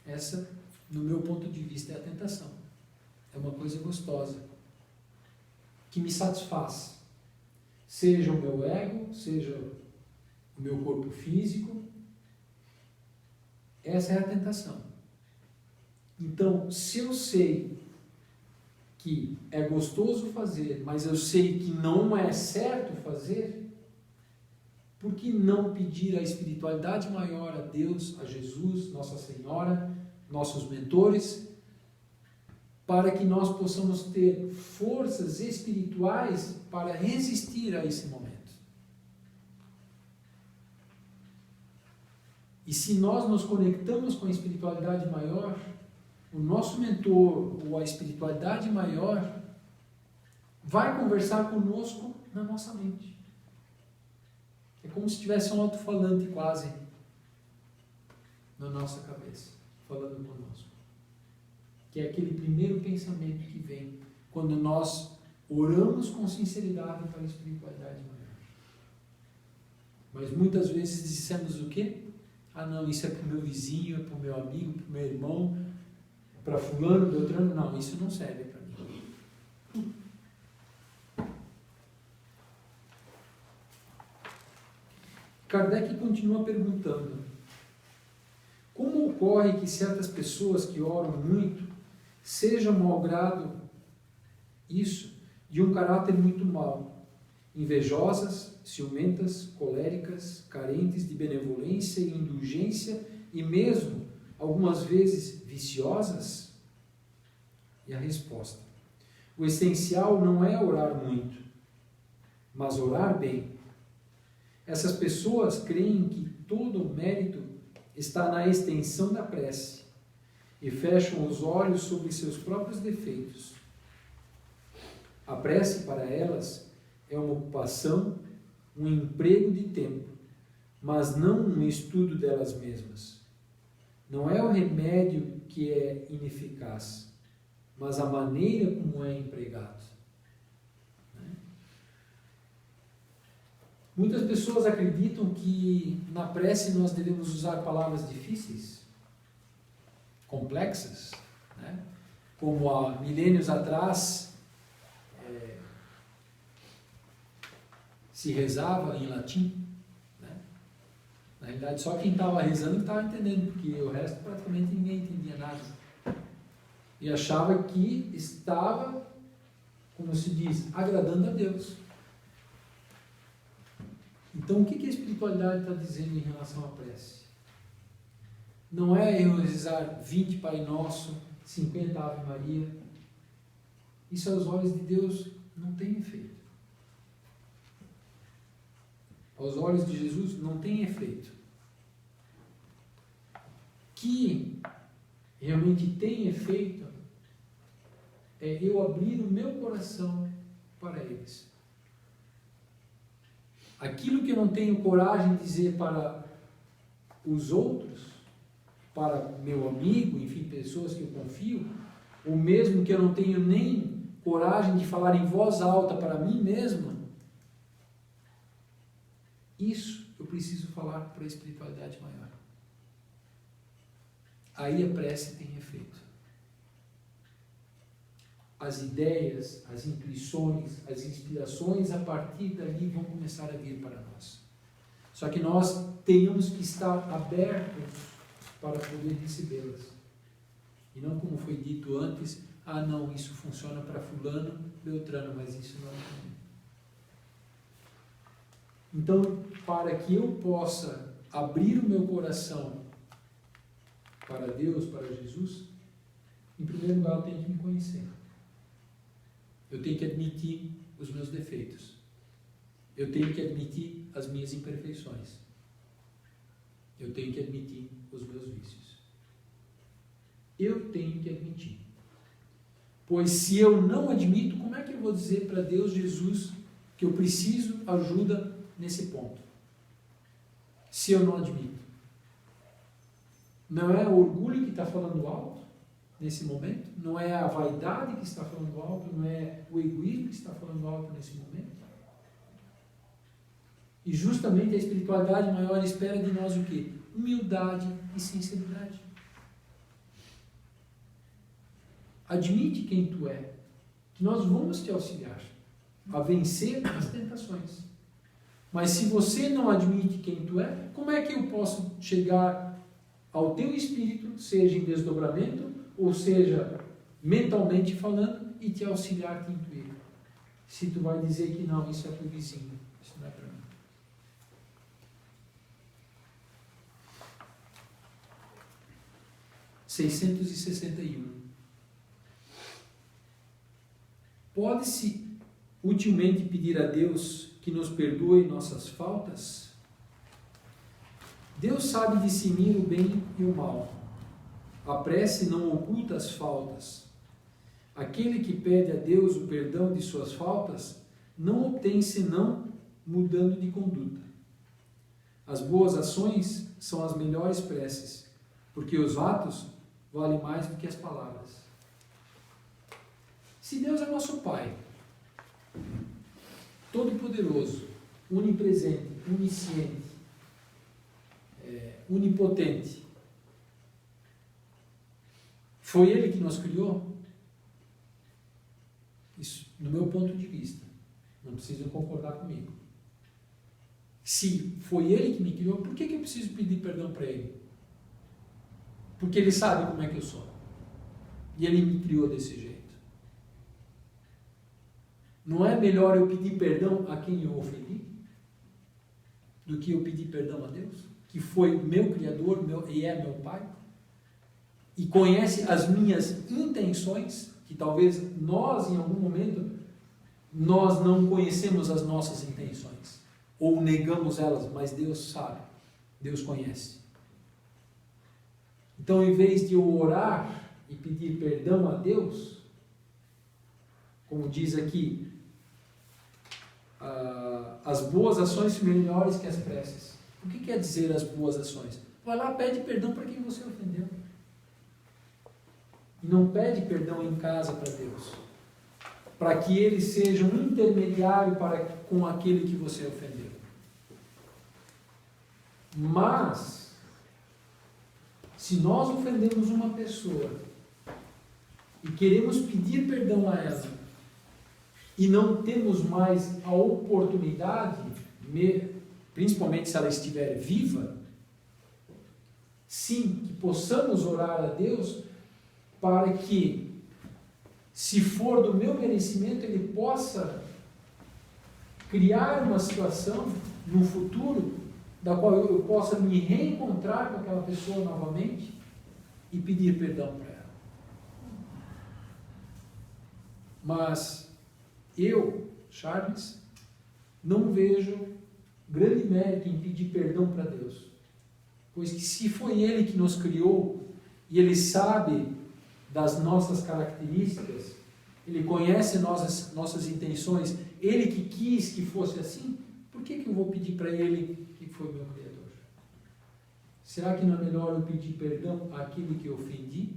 Essa, no meu ponto de vista, é a tentação. É uma coisa gostosa, que me satisfaz. Seja o meu ego, seja o meu corpo físico. Essa é a tentação. Então, se eu sei que é gostoso fazer, mas eu sei que não é certo fazer, por que não pedir a espiritualidade maior, a Deus, a Jesus, Nossa Senhora, nossos mentores, para que nós possamos ter forças espirituais para resistir a esse momento. E se nós nos conectamos com a espiritualidade maior, o nosso mentor ou a espiritualidade maior vai conversar conosco na nossa mente. É como se tivesse um alto-falante quase na nossa cabeça, falando conosco. Que é aquele primeiro pensamento que vem quando nós oramos com sinceridade para a espiritualidade maior. Mas muitas vezes dissemos o quê? Ah não, isso é para o meu vizinho, é para o meu amigo, para o meu irmão, para fulano, beltrano. Não, isso não serve para mim. Kardec continua perguntando: como ocorre que certas pessoas que oram muito sejam malgrado isso de um caráter muito mau, invejosas, ciumentas, coléricas, carentes de benevolência e indulgência e mesmo, algumas vezes, viciosas? E a resposta: o essencial não é orar muito, mas orar bem. Essas pessoas creem que todo o mérito está na extensão da prece e fecham os olhos sobre seus próprios defeitos. A prece para elas é uma ocupação, um emprego de tempo, mas não um estudo delas mesmas. Não é o remédio que é ineficaz, mas a maneira como é empregado. Muitas pessoas acreditam que na prece nós devemos usar palavras difíceis, complexas, né? Como há milênios atrás se rezava em latim, né? Na realidade, só quem estava rezando estava entendendo, porque o resto praticamente ninguém entendia nada. E achava que estava, como se diz, agradando a Deus. Então, o que a espiritualidade está dizendo em relação à prece? Não é eu rezar 20 Pai Nosso, 50 Ave Maria. Isso aos olhos de Deus não tem efeito. Aos olhos de Jesus não tem efeito. Que realmente tem efeito é eu abrir o meu coração para eles. Aquilo que eu não tenho coragem de dizer para os outros, para meu amigo, enfim, pessoas que eu confio, ou mesmo que eu não tenho nem coragem de falar em voz alta para mim mesmo, isso eu preciso falar para a espiritualidade maior. Aí a prece tem efeito. As ideias, as intuições, as inspirações, a partir dali vão começar a vir para nós. Só que nós temos que estar abertos para poder recebê-las. E não como foi dito antes, ah não, isso funciona para fulano, beltrano, mas isso não é para mim. Então, para que eu possa abrir o meu coração para Deus, para Jesus, em primeiro lugar eu tenho que me conhecer. Eu tenho que admitir os meus defeitos. Eu tenho que admitir as minhas imperfeições. Eu tenho que admitir os meus vícios. Eu tenho que admitir. Pois se eu não admito, como é que eu vou dizer para Deus, Jesus, que eu preciso ajuda nesse ponto? Se eu não admito. Não é o orgulho que está falando alto nesse momento? Não é a vaidade que está falando alto? Não é o egoísmo que está falando alto nesse momento? E justamente a espiritualidade maior espera de nós o quê? Humildade e sinceridade. Admite quem tu é, que nós vamos te auxiliar a vencer as tentações. Mas se você não admite quem tu é, como é que eu posso chegar ao teu espírito, seja em desdobramento, ou seja, mentalmente falando, e te auxiliar a te intuir? Se tu vai dizer que não, isso é para o vizinho, isso não é para mim. pode-se utilmente pedir a Deus que nos perdoe nossas faltas? Deus sabe discernir o bem e o mal. A prece não oculta as faltas. Aquele que pede a Deus o perdão de suas faltas não obtém senão mudando de conduta. As boas ações são as melhores preces, porque os atos valem mais do que as palavras. Se Deus é nosso Pai, todo-poderoso, onipresente, onisciente, onipotente, foi Ele que nos criou? Isso, no meu ponto de vista, não precisam concordar comigo. Se foi Ele que me criou, por que eu preciso pedir perdão para Ele? Porque Ele sabe como é que eu sou. E Ele me criou desse jeito. Não é melhor eu pedir perdão a quem eu ofendi do que eu pedir perdão a Deus, que foi o meu Criador e é meu Pai, e conhece as minhas intenções, que talvez nós, em algum momento, nós não conhecemos as nossas intenções, ou negamos elas, mas Deus sabe, Deus conhece. Então, em vez de eu orar e pedir perdão a Deus, como diz aqui, as boas ações são melhores que as preces. O que quer dizer as boas ações? Vai lá, pede perdão para quem você ofendeu. E não pede perdão em casa para Deus, para que Ele seja um intermediário com aquele que você ofendeu. Mas, se nós ofendemos uma pessoa e queremos pedir perdão a ela, e não temos mais a oportunidade, principalmente se ela estiver viva, sim, que possamos orar a Deus para que, se for do meu merecimento, Ele possa criar uma situação no futuro da qual eu possa me reencontrar com aquela pessoa novamente e pedir perdão para ela. Mas eu, Charles, não vejo grande mérito em pedir perdão para Deus, pois que se foi Ele que nos criou e Ele sabe das nossas características, Ele conhece nossas intenções, Ele que quis que fosse assim, por que eu vou pedir para Ele que foi meu Criador? Será que não é melhor eu pedir perdão àquele que eu ofendi,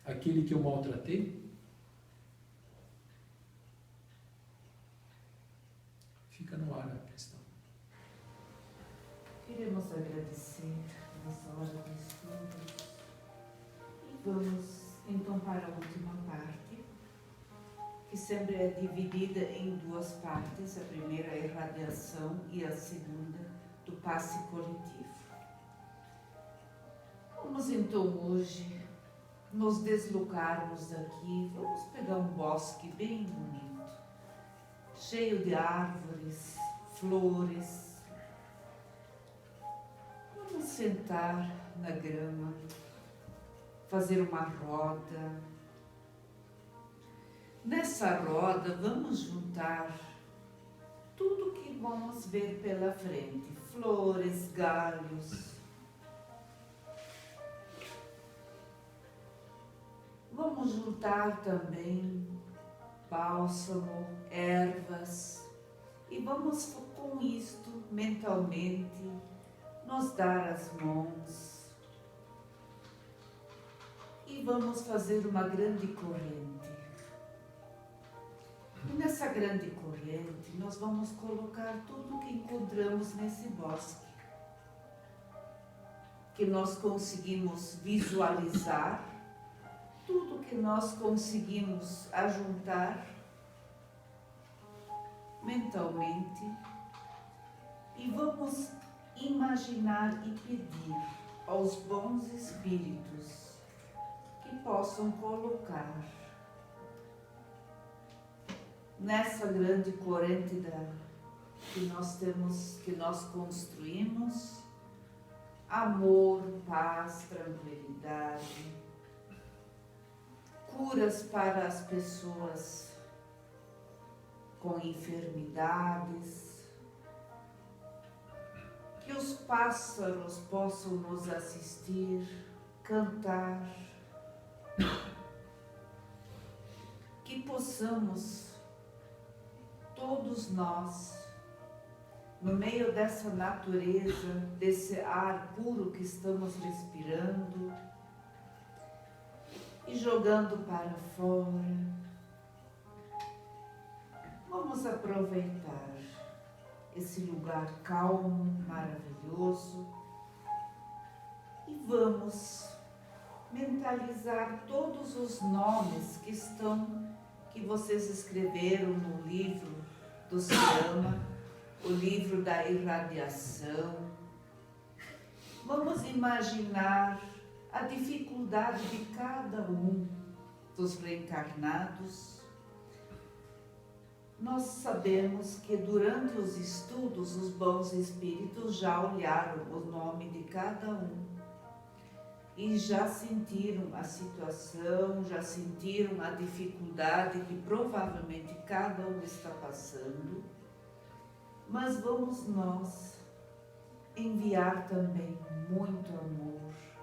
àquele que eu maltratei? Fica no ar a questão. Queremos agradecer nessa hora de estudo e vamos então para a última parte, que sempre é dividida em duas partes. A primeira é a irradiação e a segunda do passe coletivo. Vamos então hoje nos deslocarmos daqui, vamos pegar um bosque bem bonito, cheio de árvores, flores. Vamos sentar na grama, fazer uma roda. Nessa roda vamos juntar tudo que vamos ver pela frente, flores, galhos. Vamos juntar também bálsamo, ervas, e vamos com isto mentalmente nos dar as mãos e vamos fazer uma grande corrente. E nessa grande corrente nós vamos colocar tudo o que encontramos nesse bosque, que nós conseguimos visualizar, tudo que nós conseguimos ajuntar mentalmente, e vamos imaginar e pedir aos bons espíritos que possam colocar nessa grande corrente que nós construímos, amor, paz, tranquilidade, curas para as pessoas com enfermidades, que os pássaros possam nos assistir, cantar, que possamos, todos nós, no meio dessa natureza, desse ar puro que estamos respirando e jogando para fora, vamos aproveitar esse lugar calmo, maravilhoso e vamos mentalizar todos os nomes que vocês escreveram no livro do Siama, o livro da irradiação. Vamos imaginar a dificuldade de cada um dos reencarnados. Nós sabemos que durante os estudos os bons espíritos já olharam o nome de cada um e já sentiram a situação, já sentiram a dificuldade que provavelmente cada um está passando. Mas vamos nós enviar também muito amor,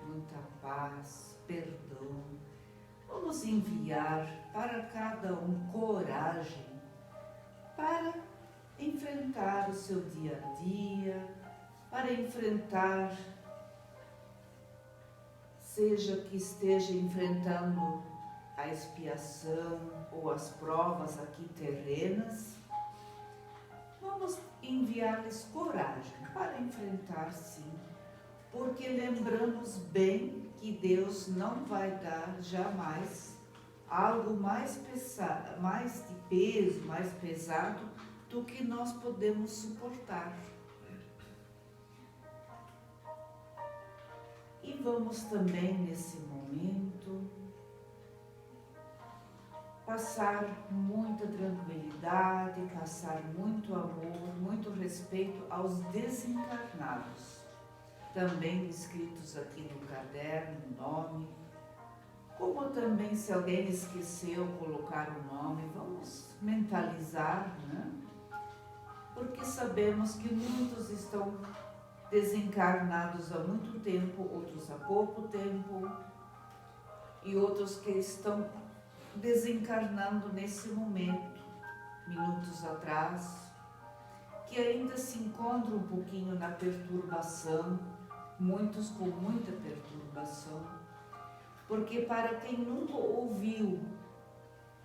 muita paz, perdão. Vamos enviar para cada um coragem para enfrentar o seu dia a dia, para enfrentar, seja que esteja enfrentando a expiação ou as provas aqui terrenas, vamos enviar-lhes coragem para enfrentar, sim, porque lembramos bem que Deus não vai dar jamais algo mais pesado, mais de peso, mais pesado do que nós podemos suportar. E vamos também nesse momento passar muita tranquilidade, passar muito amor, muito respeito aos desencarnados, também escritos aqui no caderno, o nome, como também se alguém esqueceu colocar o nome, vamos mentalizar, né? Porque sabemos que muitos estão desencarnados há muito tempo, outros há pouco tempo, e outros que estão desencarnando nesse momento, minutos atrás, que ainda se encontram um pouquinho na perturbação, muitos com muita perturbação, porque para quem nunca ouviu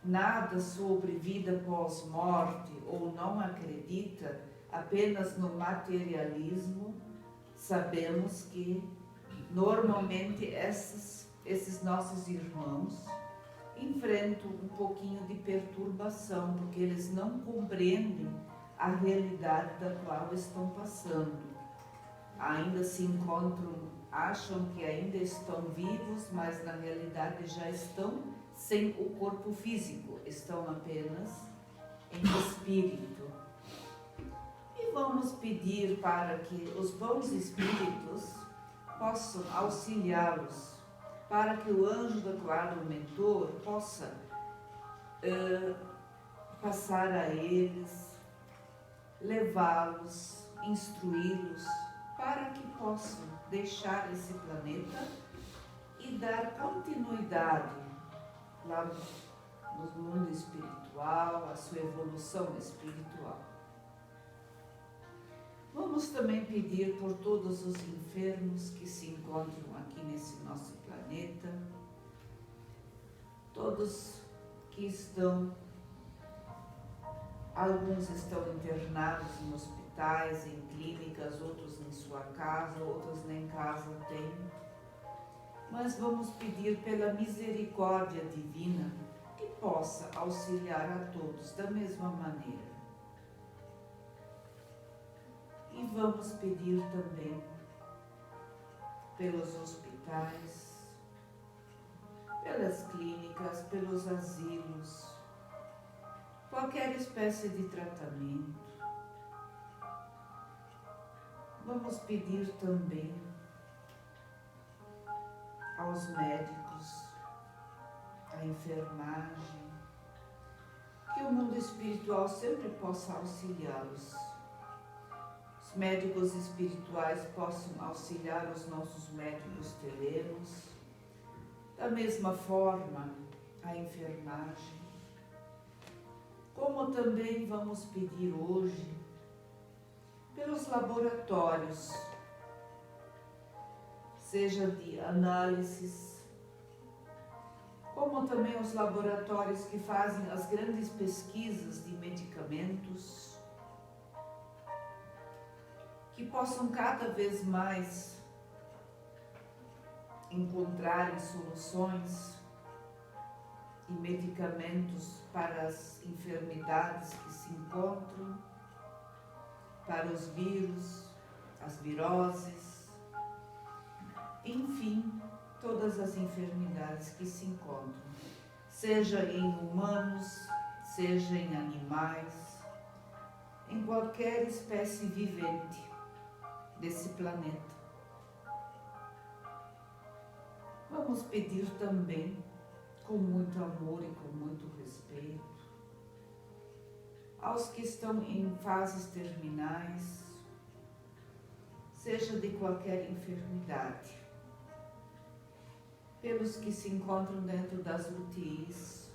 nada sobre vida pós-morte ou não acredita apenas no materialismo, sabemos que normalmente esses nossos irmãos enfrentam um pouquinho de perturbação, porque eles não compreendem a realidade da qual estão passando. Ainda se encontram, acham que ainda estão vivos, mas na realidade já estão sem o corpo físico, estão apenas em espírito. E vamos pedir para que os bons espíritos possam auxiliá-los, para que o anjo da guarda, o mentor, possa passar a eles, levá-los, instruí-los, para que possam deixar esse planeta e dar continuidade lá no mundo espiritual, a sua evolução espiritual. Vamos também pedir por todos os enfermos que se encontram aqui nesse nosso planeta, todos que estão, alguns estão internados em hospitais, em clínicas, outros em sua casa, outros nem casa têm. Mas vamos pedir pela misericórdia divina que possa auxiliar a todos da mesma maneira. E vamos pedir também pelos hospitais, pelas clínicas, pelos asilos, qualquer espécie de tratamento. Vamos pedir também aos médicos, à enfermagem, que o mundo espiritual sempre possa auxiliá-los. Os médicos espirituais possam auxiliar os nossos médicos terrenos. Da mesma forma, a enfermagem. Como também vamos pedir hoje pelos laboratórios, seja de análises, como também os laboratórios que fazem as grandes pesquisas de medicamentos, que possam cada vez mais encontrarem soluções e medicamentos para as enfermidades que se encontram, para os vírus, as viroses, enfim, todas as enfermidades que se encontram, seja em humanos, seja em animais, em qualquer espécie vivente desse planeta. Vamos pedir também, com muito amor e com muito respeito, aos que estão em fases terminais, seja de qualquer enfermidade, pelos que se encontram dentro das UTIs,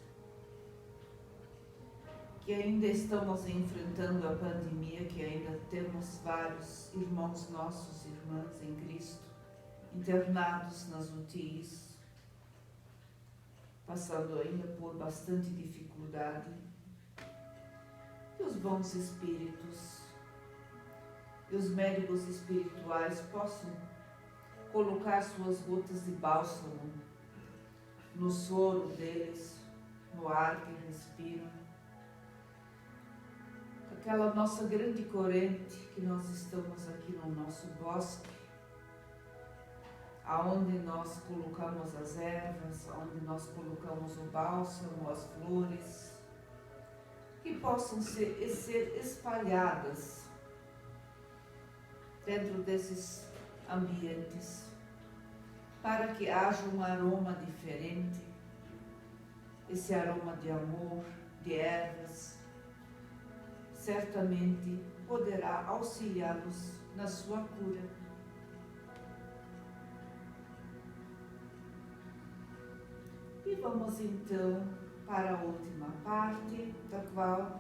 que ainda estamos enfrentando a pandemia, que ainda temos vários irmãos nossos, irmãs em Cristo, internados nas UTIs, passando ainda por bastante dificuldade. Que os bons espíritos e os médicos espirituais possam colocar suas gotas de bálsamo no soro deles, no ar que respiram. Aquela nossa grande corrente que nós estamos aqui no nosso bosque, aonde nós colocamos as ervas, aonde nós colocamos o bálsamo, as flores, que possam ser espalhadas dentro desses ambientes, para que haja um aroma diferente, esse aroma de amor, de ervas, certamente poderá auxiliá-los na sua cura. E vamos então para a última parte, da qual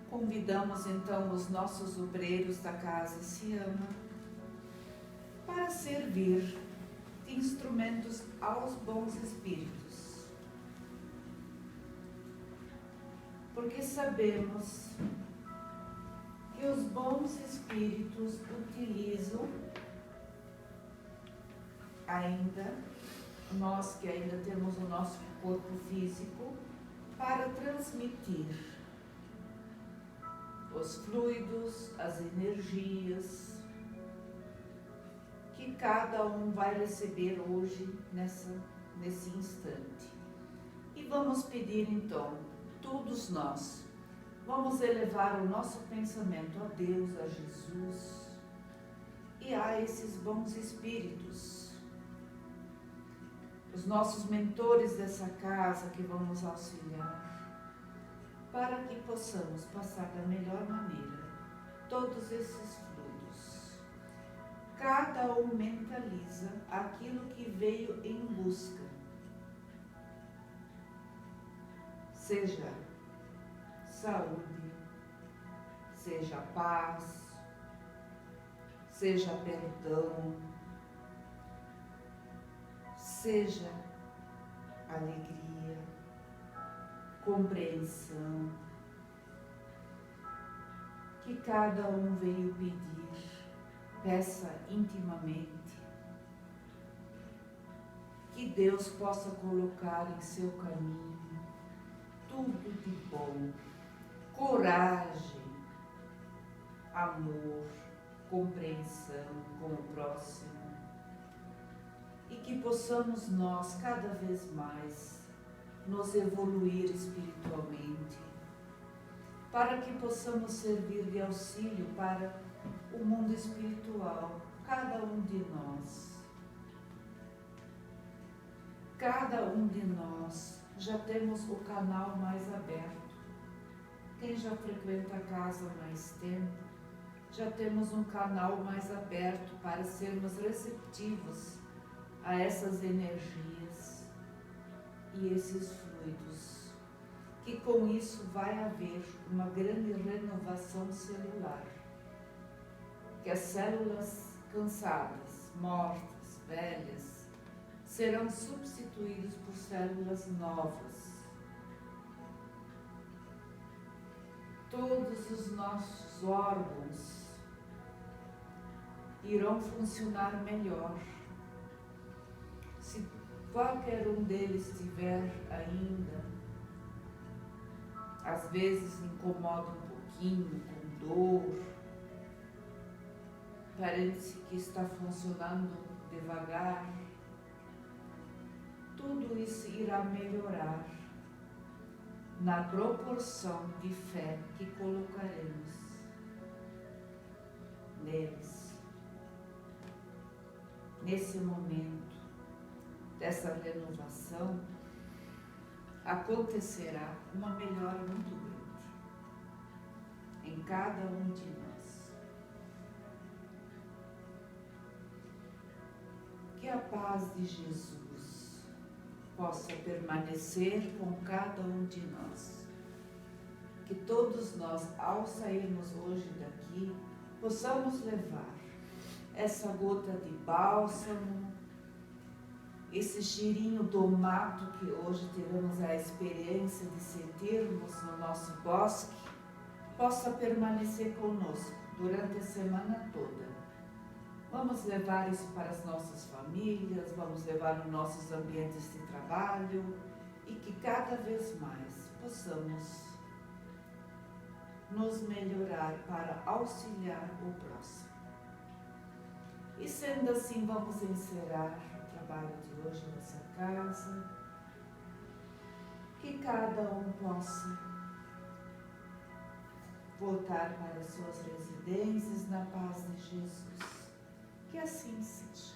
convidamos então os nossos obreiros da Casa Siama para servir de instrumentos aos bons espíritos. Porque sabemos que os bons espíritos utilizam ainda, nós que ainda temos o nosso corpo físico, para transmitir os fluidos, as energias que cada um vai receber hoje nesse instante. E vamos pedir então, todos nós, vamos elevar o nosso pensamento a Deus, a Jesus e a esses bons espíritos, os nossos mentores dessa casa que vamos auxiliar, para que possamos passar da melhor maneira todos esses fluidos. Cada um mentaliza aquilo que veio em busca, seja saúde, seja paz, seja perdão, seja alegria, compreensão, que cada um veio pedir, peça intimamente, que Deus possa colocar em seu caminho tudo de bom, coragem, amor, compreensão com o próximo, e que possamos nós cada vez mais nos evoluir espiritualmente, para que possamos servir de auxílio para o mundo espiritual, cada um de nós. Cada um de nós já temos o canal mais aberto Quem já frequenta a casa há mais tempo, já temos um canal mais aberto para sermos receptivos a essas energias e esses fluidos, que com isso vai haver uma grande renovação celular, que as células cansadas, mortas, velhas, serão substituídas por células novas. Todos os nossos órgãos irão funcionar melhor. Se qualquer um deles tiver ainda, às vezes incomoda um pouquinho, com dor, parece que está funcionando devagar, tudo isso irá melhorar na proporção de fé que colocaremos neles. Nesse momento dessa renovação, acontecerá uma melhora muito grande em cada um de nós. Que a paz de Jesus possa permanecer com cada um de nós. Que todos nós, ao sairmos hoje daqui, possamos levar essa gota de bálsamo, esse cheirinho do mato que hoje tivemos a experiência de sentirmos no nosso bosque, possa permanecer conosco durante a semana toda. Vamos levar isso para as nossas famílias, vamos levar nos nossos ambientes de trabalho e que cada vez mais possamos nos melhorar para auxiliar o próximo. E sendo assim, vamos encerrar o trabalho de hoje nessa casa, que cada um possa voltar para as suas residências na paz de Jesus. Que assim seja.